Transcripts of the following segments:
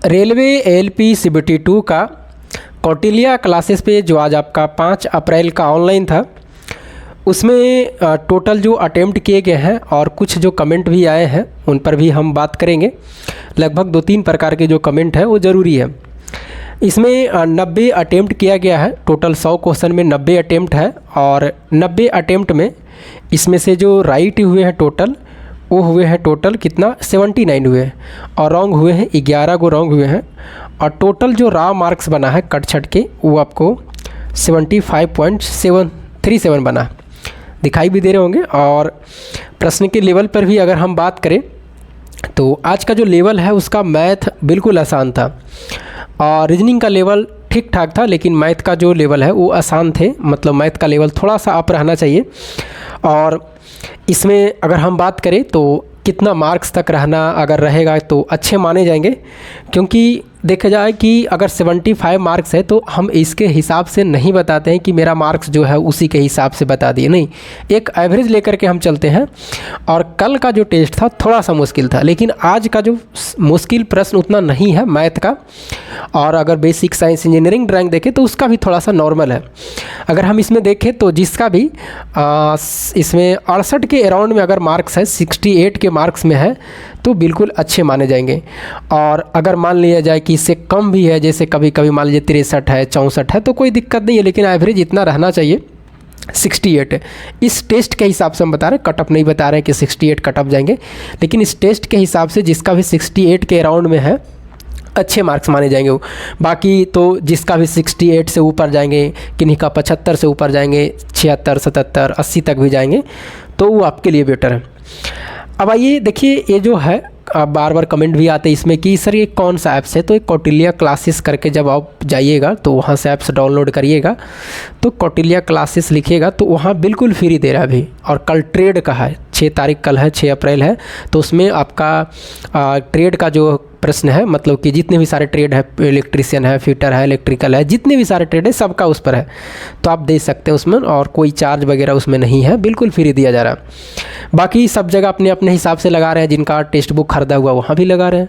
Railway LP CBT 2 का Kautilya classes पे जो आज आपका 5 अप्रैल का ऑनलाइन था, उसमें टोटल जो अटेम्प्ट किए गए हैं और कुछ जो कमेंट भी आए हैं उन पर भी हम बात करेंगे। लगभग 2-3 प्रकार के जो कमेंट है वो ज़रूरी है। इसमें 90 अटेम्प्ट किया गया है। टोटल 100 क्वेश्चन में 90 अटेम्प्ट है और 90 अटेम्प्ट में इसमें से जो राइट हुए हैं टोटल वो हुए हैं टोटल कितना 79 हुए हैं और रॉन्ग हुए हैं 11 गो रॉन्ग हुए हैं और टोटल जो रा मार्क्स बना है कट छट के वो आपको 75.737 बना, दिखाई भी दे रहे होंगे। और प्रश्न के लेवल पर भी अगर हम बात करें तो आज का जो लेवल है उसका मैथ बिल्कुल आसान था और रीजनिंग का लेवल ठीक ठाक था, लेकिन मैथ का जो लेवल है वो आसान थे। मतलब मैथ का लेवल थोड़ा सा अप रहना चाहिए। और इसमें अगर हम बात करें तो कितना मार्क्स तक रहना अगर रहेगा तो अच्छे माने जाएंगे, क्योंकि देखा जाए कि अगर 75 मार्क्स है तो हम इसके हिसाब से नहीं बताते हैं कि मेरा मार्क्स जो है उसी के हिसाब से बता दिए, नहीं, एक एवरेज लेकर के हम चलते हैं। और कल का जो टेस्ट था थोड़ा सा मुश्किल था, लेकिन आज का जो मुश्किल प्रश्न उतना नहीं है मैथ का। और अगर बेसिक साइंस इंजीनियरिंग ड्राइंग देखें तो उसका भी थोड़ा सा नॉर्मल है। अगर हम इसमें देखें तो जिसका भी इसमें 68 के अराउंड में अगर मार्क्स है, 68 के मार्क्स में है तो बिल्कुल अच्छे माने जाएंगे। और अगर मान लिया जाए कि इससे कम भी है, जैसे कभी कभी मान लीजिए 63 है, 64 है, तो कोई दिक्कत नहीं है, लेकिन एवरेज इतना रहना चाहिए 68। इस टेस्ट के हिसाब से हम बता रहे हैं, कटअप नहीं बता रहे हैं कि 68 कटअप जाएंगे, लेकिन इस टेस्ट के हिसाब से जिसका भी 68 के अराउंड में है अच्छे मार्क्स माने जाएंगे वो। बाकी तो जिसका भी 68 से ऊपर जाएंगे, किन्हीं का 75 से ऊपर जाएंगे, 76, 77, 80 तक भी जाएंगे, तो वो आपके लिए बेटर है। अब आइए देखिए, ये जो है बार बार कमेंट भी आते हैं इसमें कि सर ये कौन सा ऐप्स है। तो एक कौटिल्य क्लासेस करके जब आप जाइएगा तो वहाँ से ऐप्स डाउनलोड करिएगा, तो कौटिल्य क्लासेस लिखिएगा तो वहाँ बिल्कुल फ्री दे रहा है अभी। और कल ट्रेड का है, 6 तारीख कल है, 6 अप्रैल है, तो उसमें आपका ट्रेड का जो प्रश्न है, मतलब कि जितने भी सारे ट्रेड है, इलेक्ट्रीशियन है, फिटर है, इलेक्ट्रिकल है, जितने भी सारे ट्रेड है सबका उस पर है, तो आप दे सकते हैं उसमें और कोई चार्ज वगैरह उसमें नहीं है, बिल्कुल फ्री दिया जा रहा है। बाकी सब जगह अपने अपने हिसाब से लगा रहे हैं, जिनका टेक्स्ट बुक खरीदा हुआ वहाँ भी लगा रहे हैं,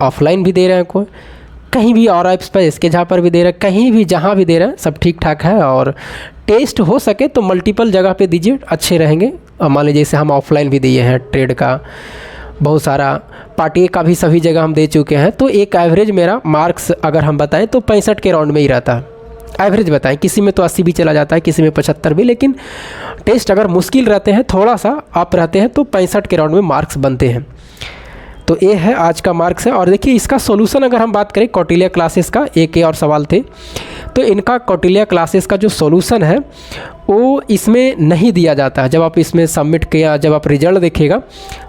ऑफलाइन भी दे रहे हैं, कोई कहीं भी और ऐप्स पर इसके जहाँ पर भी दे रहे हैं, कहीं भी जहाँ भी दे रहे हैं, सब ठीक ठाक है। और टेस्ट हो सके तो मल्टीपल जगह पे दीजिए, अच्छे रहेंगे। मान लीजिए जैसे हम ऑफलाइन भी दिए हैं ट्रेड का, बहुत सारा पार्टी का भी सभी जगह हम दे चुके हैं, तो एक एवरेज मेरा मार्क्स अगर हम बताएं तो 65 के राउंड में ही रहता है। एवरेज बताएं, किसी में तो 80 भी चला जाता है, किसी में 75 भी, लेकिन टेस्ट अगर मुश्किल रहते हैं, थोड़ा सा अप रहते हैं, तो 65 के राउंड में मार्क्स बनते हैं। तो ये है आज का मार्क्स है। और देखिए इसका सॉल्यूशन अगर हम बात करें कौटिल्य क्लासेस का, एक और सवाल थे, तो इनका कौटिल्य क्लासेस का जो सॉल्यूशन है वो इसमें नहीं दिया जाता है। जब आप इसमें सबमिट किया, जब आप रिजल्ट देखिएगा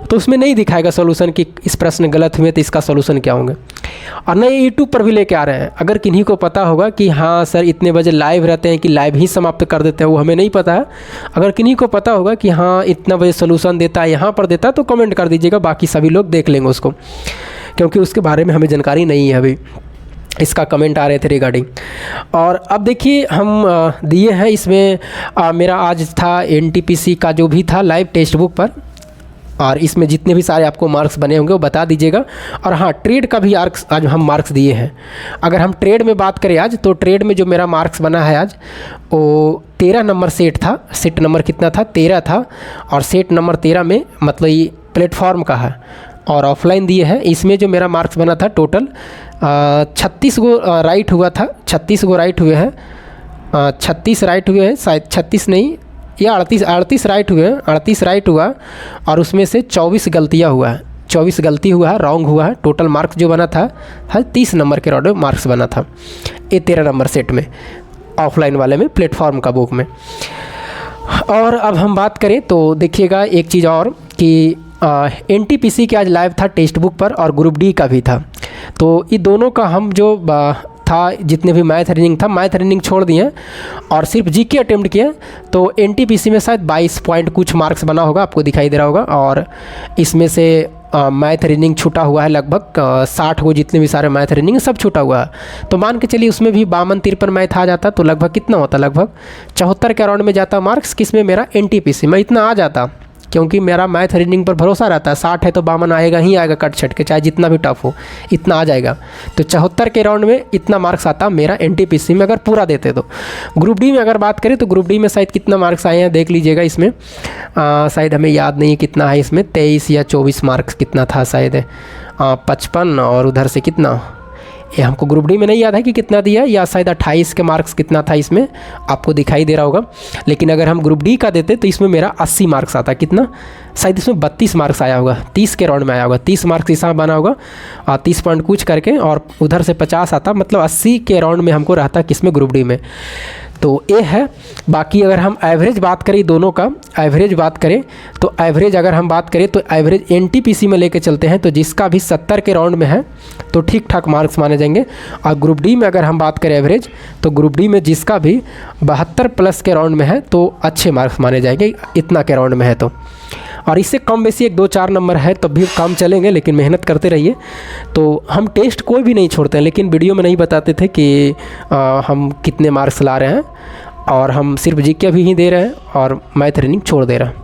तो उसमें नहीं दिखाएगा सॉल्यूशन कि इस प्रश्न गलत हुए तो इसका सॉल्यूशन क्या होंगे। और नए यूट्यूब पर भी लेके आ रहे हैं। अगर किन्हीं को पता होगा कि हाँ सर इतने बजे लाइव रहते हैं कि लाइव ही समाप्त कर देते हैं, वो हमें नहीं पता है। अगर किन्हीं को पता होगा कि हाँ इतना बजे सॉल्यूशन देता है, यहाँ पर देता है, तो कमेंट कर दीजिएगा, बाकी सभी लोग देख लेंगे उसको, क्योंकि उसके बारे में हमें जानकारी नहीं है अभी। इसका कमेंट आ रहे थे रिगार्डिंग। और अब देखिए हम दिए हैं इसमें मेरा आज था एनटीपीसी का जो भी था लाइव टेक्स्ट बुक पर, और इसमें जितने भी सारे आपको मार्क्स बने होंगे वो बता दीजिएगा। और हाँ, ट्रेड का भी आज हम मार्क्स दिए हैं। अगर हम ट्रेड में बात करें आज, तो ट्रेड में जो मेरा मार्क्स बना है आज वो 13 नंबर सेट था। सेट नंबर कितना था? 13 था। और सेट नंबर 13 में मतलब ये प्लेटफॉर्म का है और ऑफलाइन दिए हैं। इसमें जो मेरा मार्क्स बना था टोटल 36 गो राइट हुआ था, 36 गो राइट हुए हैं, 36 राइट हुए हैं, शायद 36 नहीं, या 38 राइट हुए हैं, 38 राइट हुआ और उसमें से 24 गलतियाँ हुआ है, 24 गलती हुआ है, रॉन्ग हुआ है। टोटल मार्क्स जो बना था 30 नंबर के राउंड में मार्क्स बना था, ये 13 नंबर सेट में, ऑफलाइन वाले में, प्लेटफॉर्म का बुक में। और अब हम बात करें तो देखिएगा एक चीज़ और कि एनटीपीसी के आज लाइव था टेक्स्ट बुक पर और ग्रुप डी का भी था। तो ये दोनों का हम जो था, जितने भी मैथ रीजनिंग था, मैथ रीजनिंग छोड़ दिए और सिर्फ जीके अटेम्प्ट किए। तो एनटीपीसी में शायद 22 पॉइंट कुछ मार्क्स बना होगा, आपको दिखाई दे रहा होगा। और इसमें से मैथ रीजनिंग छूटा हुआ है, लगभग 60 को जितने भी सारे मैथ रीजनिंग सब छूटा हुआ है। तो मान के चलिए उसमें भी 52-53 मैथ आ जाता तो लगभग कितना होता? लगभग 74 के अराउंड में जाता मार्क्स, किस में? मेरा एनटीपीसी में इतना आ जाता। क्योंकि मेरा मैथ रीजनिंग पर भरोसा रहता है, 60 है तो 52 आएगा ही आएगा कट छट के, चाहे जितना भी टफ हो इतना आ जाएगा। तो 74 के राउंड में इतना मार्क्स आता मेरा एनटीपीसी में अगर पूरा देते तो। ग्रुप डी में अगर बात करें तो ग्रुप डी में शायद कितना मार्क्स आए हैं देख लीजिएगा, इसमें शायद हमें याद नहीं कितना है, इसमें 23 या 24 मार्क्स कितना था शायद, 55 और उधर से कितना, ये हमको ग्रुप डी में नहीं याद है कि कितना दिया, या शायद 28 के मार्क्स कितना था इसमें आपको दिखाई दे रहा होगा। लेकिन अगर हम ग्रुप डी का देते तो इसमें मेरा 80 मार्क्स आता, कितना शायद इसमें 32 मार्क्स आया होगा, 30 के राउंड में आया होगा, 30 मार्क्स हिसाब बना होगा, 30 पॉइंट कुछ करके, और उधर से 50 आता, मतलब 80 के राउंड में हमको रहता किसमें, ग्रुप डी में। तो ये है। बाकी अगर हम एवरेज बात करें दोनों का, एवरेज बात करें तो एवरेज अगर हम बात करें तो एवरेज एनटीपीसी में लेके चलते हैं तो जिसका भी 70 के राउंड में है तो ठीक ठाक मार्क्स माने जाएंगे। और ग्रुप डी में अगर हम बात करें एवरेज, तो ग्रुप डी में जिसका भी 72 प्लस के राउंड में है तो अच्छे मार्क्स माने जाएंगे, इतना के राउंड में है तो। और इससे कम बेसी 1-2-4 नंबर है तब भी काम चलेंगे, लेकिन मेहनत करते रहिए। तो हम टेस्ट कोई भी नहीं छोड़ते हैं, लेकिन वीडियो में नहीं बताते थे कि हम कितने मार्क्स ला रहे हैं, और हम सिर्फ जीके भी ही दे रहे हैं और मैथ रीजनिंग छोड़ दे रहे हैं।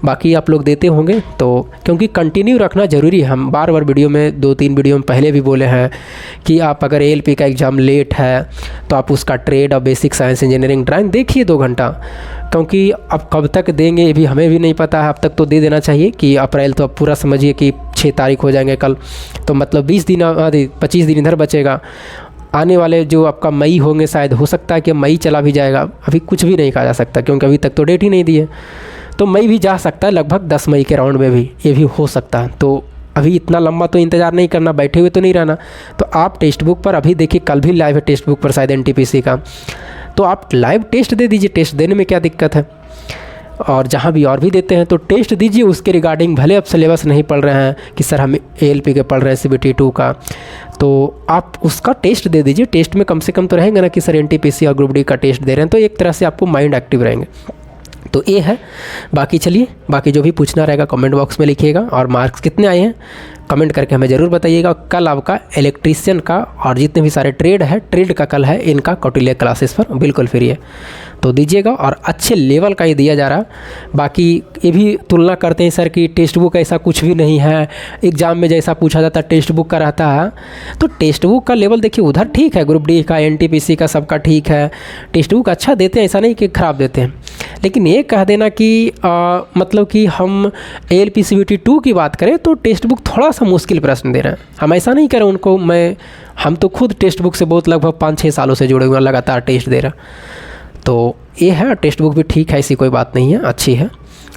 बाकी आप लोग देते होंगे तो, क्योंकि कंटिन्यू रखना ज़रूरी है। हम बार बार वीडियो में 2-3 वीडियो में पहले भी बोले हैं कि आप अगर एएलपी का एग्ज़ाम लेट है तो आप उसका ट्रेड और बेसिक साइंस इंजीनियरिंग ड्राइंग देखिए 2 घंटा, क्योंकि अब कब तक देंगे ये भी हमें भी नहीं पता है। अब तक तो दे देना चाहिए कि अप्रैल, तो अब पूरा समझिए कि 6 तारीख हो जाएंगे कल, तो मतलब 20 दिन 25 दिन इधर बचेगा। आने वाले जो आपका मई होंगे शायद, हो सकता है कि मई चला भी जाएगा, अभी कुछ भी नहीं कहा जा सकता क्योंकि अभी तक तो डेट ही नहीं दी है। तो मई भी जा सकता है, लगभग 10 मई के राउंड में भी ये भी हो सकता है। तो अभी इतना लंबा तो इंतज़ार नहीं करना, बैठे हुए तो नहीं रहना। तो आप टेक्स्ट बुक पर अभी देखिए, कल भी लाइव है टेक्स्ट बुक पर शायद एनटीपीसी का, तो आप लाइव टेस्ट दे दीजिए, टेस्ट देने में क्या दिक्कत है। और जहाँ भी और भी देते हैं तो टेस्ट दीजिए उसके रिगार्डिंग। भले आप सिलेबस नहीं पढ़ रहे हैं कि सर हम एएलपी के पढ़ रहे हैं CBT 2 का, तो आप उसका टेस्ट दे दीजिए। टेस्ट में कम से कम तो रहेंगे ना कि सर एनटीपीसी और ग्रुप डी का टेस्ट दे रहे हैं, तो एक तरह से आपको माइंड एक्टिव रहेंगे। तो ये है। बाकी चलिए, बाकी जो भी पूछना रहेगा कमेंट बॉक्स में लिखिएगा, और मार्क्स कितने आए हैं कमेंट करके हमें ज़रूर बताइएगा। कल आपका इलेक्ट्रीशियन का और जितने भी सारे ट्रेड है, ट्रेड का कल है, इनका कौटिल्य क्लासेस पर बिल्कुल फ्री है, तो दीजिएगा। और अच्छे लेवल का ये दिया जा रहा। बाकी ये भी तुलना करते हैं सर कि टेक्स्ट बुक ऐसा कुछ भी नहीं है, एग्ज़ाम में जैसा पूछा जाता टेक्स्ट बुक का रहता है, तो टेक्स्ट बुक का लेवल देखिए उधर ठीक है, ग्रुप डी का, एनटीपीसी का, सबका ठीक है। टेक्स्ट बुक अच्छा देते हैं, ऐसा नहीं कि ख़राब देते हैं। लेकिन ये कह देना कि मतलब कि हम एएलपी CBT 2 की बात करें तो टेक्स्ट बुक थोड़ा सा मुश्किल प्रश्न दे रहे हैं, हम ऐसा नहीं करें उनको। हम तो खुद टेक्स्ट बुक से बहुत लगभग 5-6 सालों से जुड़े हुए हैं, लगातार टेस्ट दे रहा। तो ये है, टेक्स्ट बुक भी ठीक है, ऐसी कोई बात नहीं है, अच्छी है।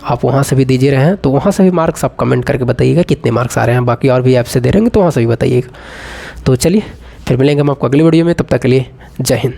आप वहाँ से भी दीजिए रहे हैं तो वहाँ से भी मार्क्स आप कमेंट करके बताइएगा कितने मार्क्स आ रहे हैं। बाकी और भी ऐप से दे रहेंगे तो वहाँ से भी बताइएगा। तो चलिए फिर मिलेंगे हम आपको अगली वीडियो में, तब तक के लिए जय हिंद।